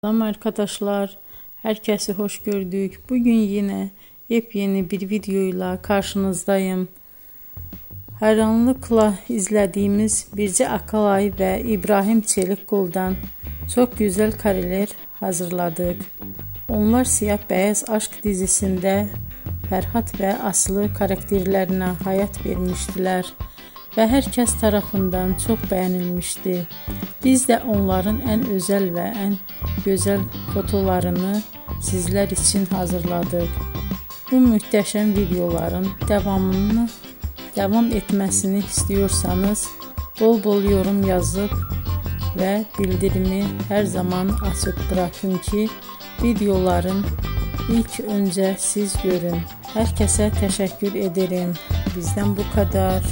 Selam arkadaşlar, herkese hoş gördük. Bugün yine yepyeni bir videoyla karşınızdayım. Hayranlıkla izlediğimiz Birce Akalay ve İbrahim Çelikkol'dan çok güzel kareler hazırladık. Onlar Siyah Beyaz Aşk dizisinde Ferhat ve Aslı karakterlerine hayat vermiştiler ve herkes tarafından çok beğenilmişti. Biz de onların en özel ve en güzel fotolarını sizler için hazırladık. Bu muhteşem videoların devam etmesini istiyorsanız bol bol yorum yazıp ve bildirimi her zaman açık bırakın ki videoların ilk önce siz görün. Herkese teşekkür ederim. Bizden bu kadar.